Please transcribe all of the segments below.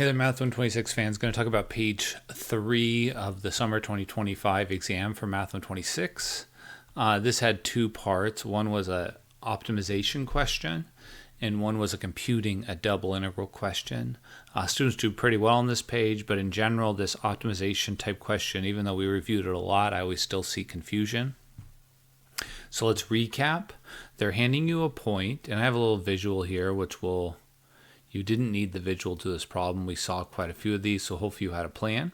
Hey there, Math126 fans. Going to talk about page 3 of the summer 2025 exam for Math126. This had two parts. One was a optimization question, and one was computing a double integral question. Students do pretty well on this page, but in general, this optimization type question, even though we reviewed it a lot, I always still see confusion. So let's recap. They're handing you a point, and I have a little visual here, which will... You didn't need the visual to this problem. We saw quite a few of these, so hopefully you had a plan.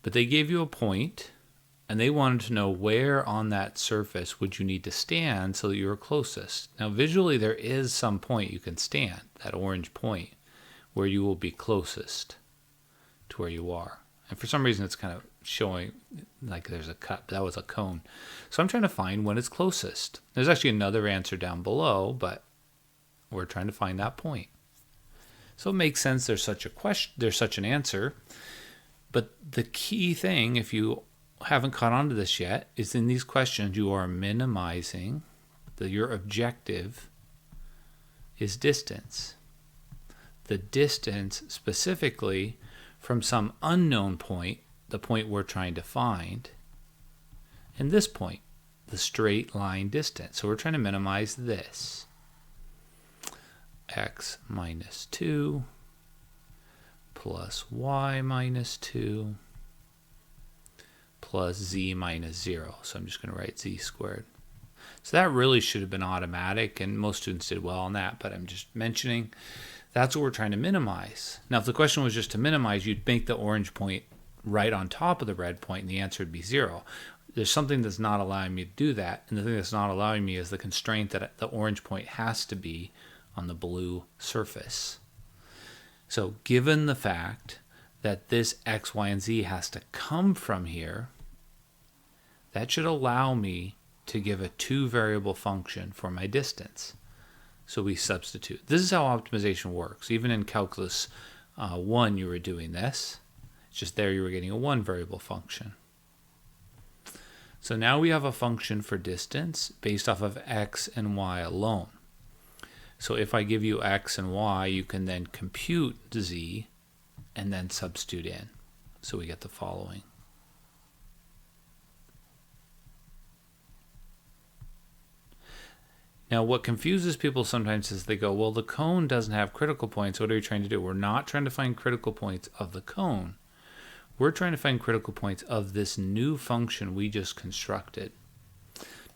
But they gave you a point, and they wanted to know where on that surface would you need to stand so that you were closest. Now, visually, there is some point you can stand, that orange point, where you will be closest to where you are. And for some reason, it's kind of showing like there's a cut. That was a cone. So I'm trying to find when it's closest. There's actually another answer down below, but we're trying to find that point. So it makes sense there's such a question, there's such an answer. But the key thing, if you haven't caught on to this yet, is in these questions you are minimizing your objective is distance. The distance specifically from some unknown point, the point we're trying to find, and this point, the straight line distance. So we're trying to minimize this. X minus 2 plus y minus 2 plus z minus 0. So I'm just going to write z squared. So that really should have been automatic, and most students did well on that, but I'm just mentioning that's what we're trying to minimize. Now, if the question was just to minimize, you'd make the orange point right on top of the red point, and the answer would be 0. There's something that's not allowing me to do that, and the thing that's not allowing me is the constraint that the orange point has to be on the blue surface. So given the fact that this x, y, and z has to come from here, that should allow me to give a two-variable function for my distance. So we substitute. This is how optimization works. Even in calculus 1, you were doing this. It's just there you were getting a one-variable function. So now we have a function for distance based off of x and y alone. So if I give you x and y, you can then compute z and then substitute in. So we get the following. Now, what confuses people sometimes is they go, well, the cone doesn't have critical points. What are you trying to do? We're not trying to find critical points of the cone. We're trying to find critical points of this new function we just constructed.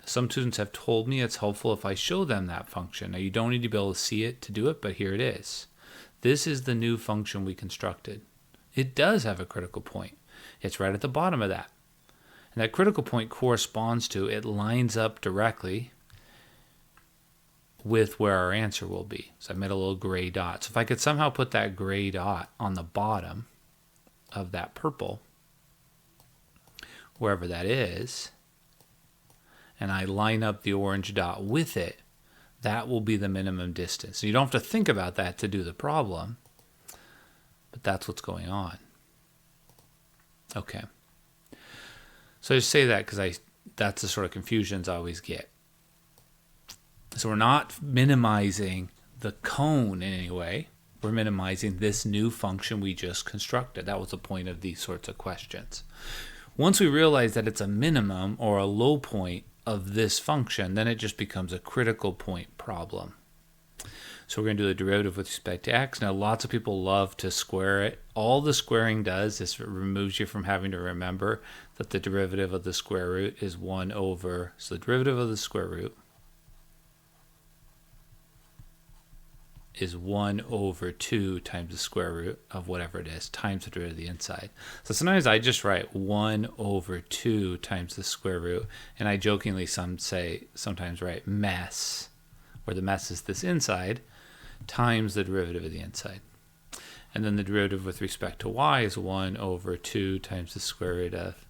Some students have told me it's helpful if I show them that function. Now, you don't need to be able to see it to do it, but here it is. This is the new function we constructed. It does have a critical point. It's right at the bottom of that. And that critical point corresponds to, it lines up directly with where our answer will be. So I made a little gray dot. So if I could somehow put that gray dot on the bottom of that purple, wherever that is, and I line up the orange dot with it, that will be the minimum distance. So you don't have to think about that to do the problem, but that's what's going on. Okay. So I just say that because that's the sort of confusions I always get. So we're not minimizing the cone in any way. We're minimizing this new function we just constructed. That was the point of these sorts of questions. Once we realize that it's a minimum or a low point of this function, then it just becomes a critical point problem. So we're going to do the derivative with respect to x. Now, lots of people love to square it. All the squaring does is it removes you from having to remember that the derivative of the square root is 1 over, so the derivative of the square root is 1 over 2 times the square root of whatever it is, times the derivative of the inside. So sometimes I just write 1 over 2 times the square root, and I jokingly sometimes write mess, where the mess is this inside, times the derivative of the inside. And then the derivative with respect to y is 1 over 2 times the square root of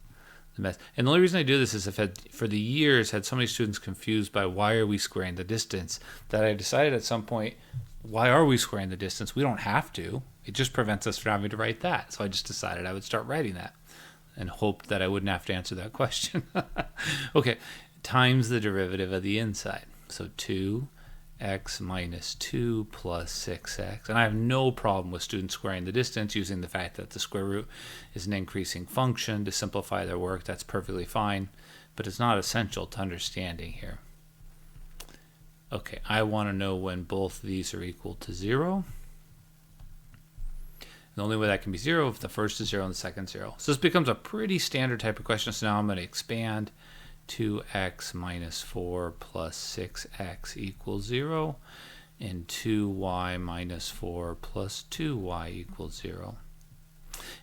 the mess. And the only reason I do this is for the years had so many students confused by why are we squaring the distance that I decided at some point, why are we squaring the distance? We don't have to. It just prevents us from having to write that. So I just decided I would start writing that and hoped that I wouldn't have to answer that question. Okay, times the derivative of the inside. So 2 x minus 2 plus 6x. And I have no problem with students squaring the distance using the fact that the square root is an increasing function to simplify their work. That's perfectly fine, but it's not essential to understanding here. Okay, I want to know when both of these are equal to 0. The only way that can be 0 if the first is 0 and the second is 0. So this becomes a pretty standard type of question. So now I'm going to expand 2x minus 4 plus 6x equals 0 and 2y minus 4 plus 2y equals 0.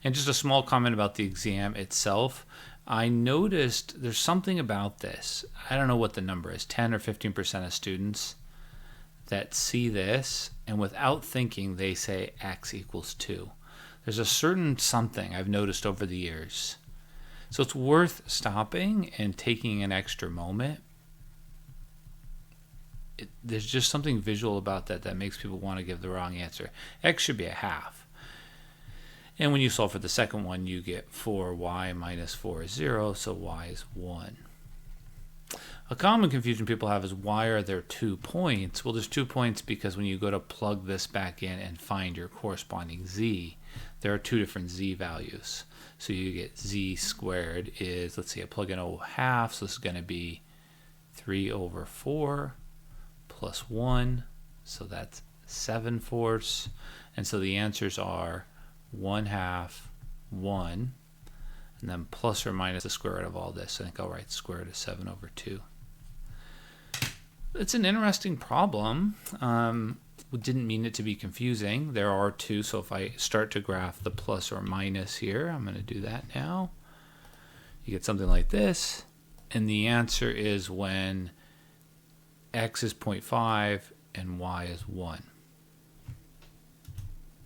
And just a small comment about the exam itself. I noticed there's something about this. I don't know what the number is, 10 or 15% of students that see this and without thinking they say x equals 2. There's a certain something I've noticed over the years. So it's worth stopping and taking an extra moment. There's just something visual about that makes people want to give the wrong answer. X should be a half. And when you solve for the second one, you get 4y minus 4 is 0, so y is 1. A common confusion people have is why are there 2 points? Well, there's 2 points because when you go to plug this back in and find your corresponding z, there are 2 different z values. So you get z squared is, let's see, I plug in a half, so this is going to be 3 over 4 plus 1, so that's 7/4. And so the answers are 1/2, 1, and then plus or minus the square root of all this. I think I'll write square root of 7 over 2. It's an interesting problem. We didn't mean it to be confusing. There are 2, so if I start to graph the plus or minus here, I'm going to do that now. You get something like this, and the answer is when x is 0.5 and y is 1.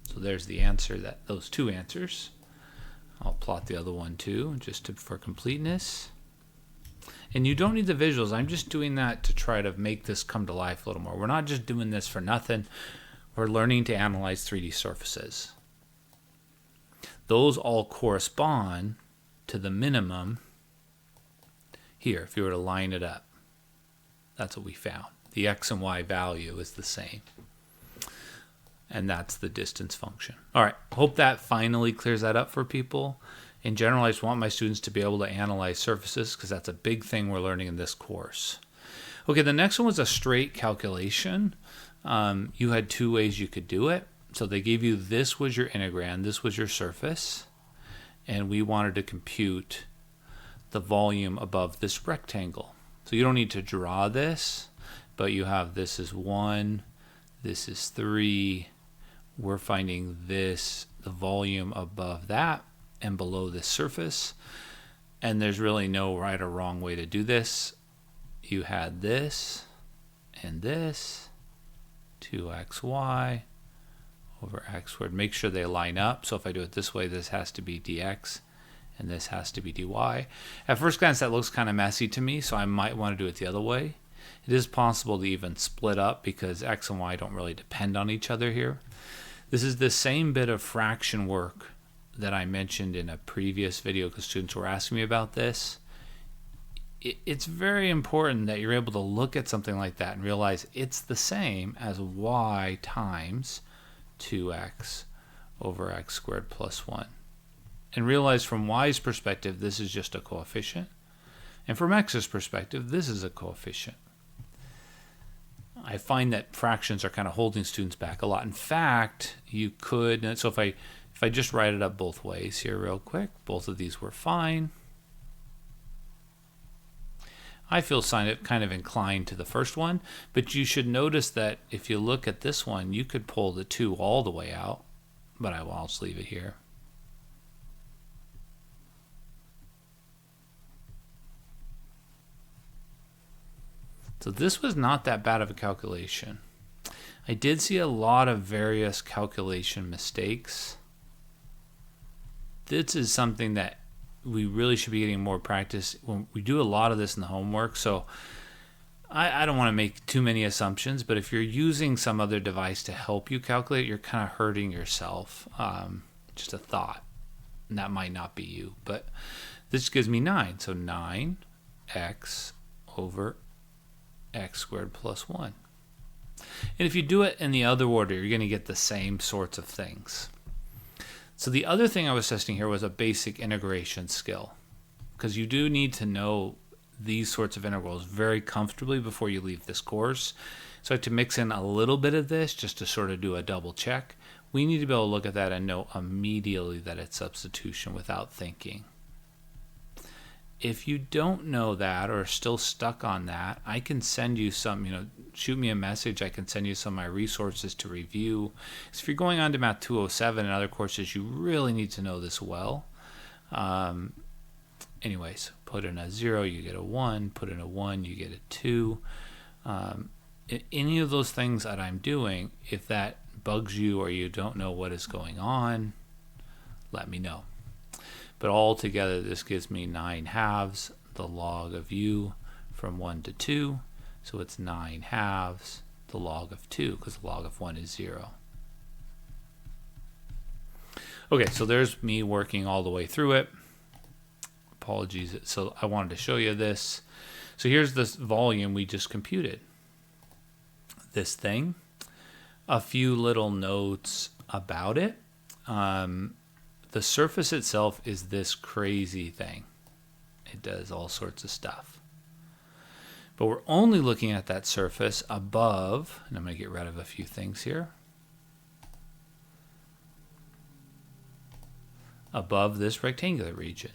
So there's the answer, those 2 answers. I'll plot the other one too, just for completeness. And you don't need the visuals. I'm just doing that to try to make this come to life a little more. We're not just doing this for nothing. We're learning to analyze 3D surfaces. Those all correspond to the minimum here, if you were to line it up. That's what we found. The x and y value is the same. And that's the distance function. All right, hope that finally clears that up for people. In general, I just want my students to be able to analyze surfaces because that's a big thing we're learning in this course. Okay, the next one was a straight calculation. You had 2 ways you could do it. So they gave you this was your integrand, this was your surface, and we wanted to compute the volume above this rectangle. So you don't need to draw this, but you have this is 1, this is 3. We're finding this, the volume above that and below this surface. And there's really no right or wrong way to do this. You had this and this, 2xy over x squared. Make sure they line up. So if I do it this way, this has to be dx and this has to be dy. At first glance, that looks kind of messy to me, so I might want to do it the other way. It is possible to even split up because x and y don't really depend on each other here. This is the same bit of fraction work that I mentioned in a previous video because students were asking me about this. It's very important that you're able to look at something like that and realize it's the same as y times 2x over x squared plus 1. And realize from y's perspective, this is just a coefficient. And from x's perspective, this is a coefficient. I find that fractions are kind of holding students back a lot. In fact, you could, so if I just write it up both ways here real quick, both of these were fine. I feel kind of inclined to the first one, but you should notice that if you look at this one, you could pull the 2 all the way out, but I'll just leave it here. So this was not that bad of a calculation. I did see a lot of various calculation mistakes. This is something that we really should be getting more practice. When we do a lot of this in the homework, so I don't want to make too many assumptions, but if you're using some other device to help you calculate, you're kind of hurting yourself. Just a thought. And that might not be you, but this gives me 9. So 9x over x squared plus 1. And if you do it in the other order, you're going to get the same sorts of things. So the other thing I was testing here was a basic integration skill, because you do need to know these sorts of integrals very comfortably before you leave this course. So I had to mix in a little bit of this just to sort of do a double check. We need to be able to look at that and know immediately that it's substitution without thinking. If you don't know that or are still stuck on that, I can send you some, shoot me a message. I can send you some of my resources to review. So if you're going on to Math 207 and other courses, you really need to know this well. Anyways, put in a 0, you get a 1. Put in a 1, you get a 2. Any of those things that I'm doing, if that bugs you or you don't know what is going on, let me know. But all together, this gives me 9/2, the log of u from 1 to 2. So it's 9/2, the log of 2, because the log of 1 is 0. Okay, so there's me working all the way through it. Apologies. So I wanted to show you this. So here's this volume we just computed. This thing. A few little notes about it. The surface itself is this crazy thing. It does all sorts of stuff. But we're only looking at that surface above, and I'm going to get rid of a few things here. Above this rectangular region.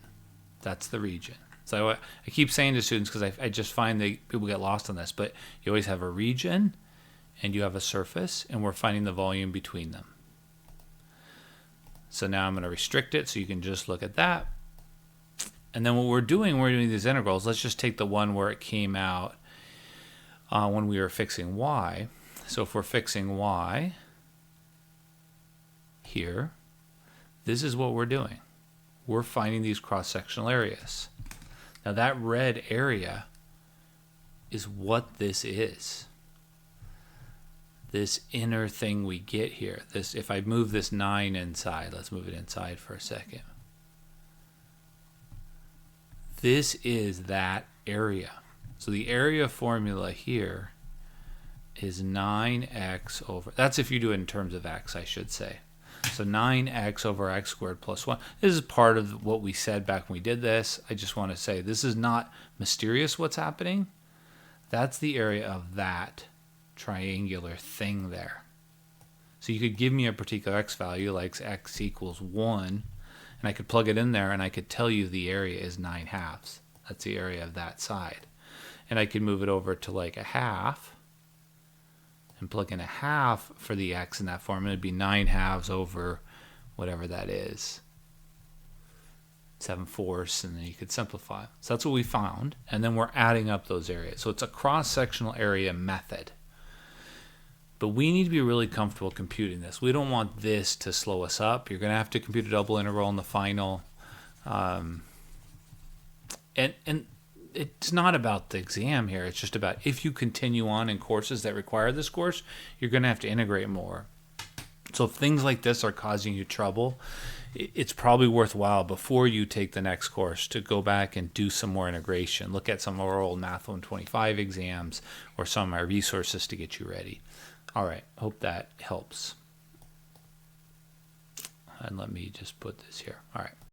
That's the region. So I keep saying to students, because I just find that people get lost on this, but you always have a region and you have a surface, and we're finding the volume between them. So now I'm going to restrict it so you can just look at that. And then what we're doing these integrals. Let's just take the one where it came out when we were fixing y. So if we're fixing y here, this is what we're doing. We're finding these cross-sectional areas. Now that red area is what this is. This inner thing we get here. This, if I move this 9 inside, let's move it inside for a second. This is that area. So the area formula here is 9x over, that's if you do it in terms of x, I should say. So 9x over x squared plus 1. This is part of what we said back when we did this. I just want to say this is not mysterious what's happening. That's the area of that triangular thing there. So you could give me a particular x value, like x equals 1, and I could plug it in there and I could tell you the area is 9/2. That's the area of that side. And I could move it over to like a half and plug in a half for the x in that form. It'd be 9/2 over whatever that is. 7/4, and then you could simplify. So that's what we found. And then we're adding up those areas. So it's a cross-sectional area method. But we need to be really comfortable computing this. We don't want this to slow us up. You're going to have to compute a double integral in the final. And it's not about the exam here. It's just about if you continue on in courses that require this course, you're going to have to integrate more. So if things like this are causing you trouble, it's probably worthwhile before you take the next course to go back and do some more integration. Look at some of our old Math 125 exams or some of my resources to get you ready. All right, hope that helps. And let me just put this here. All right.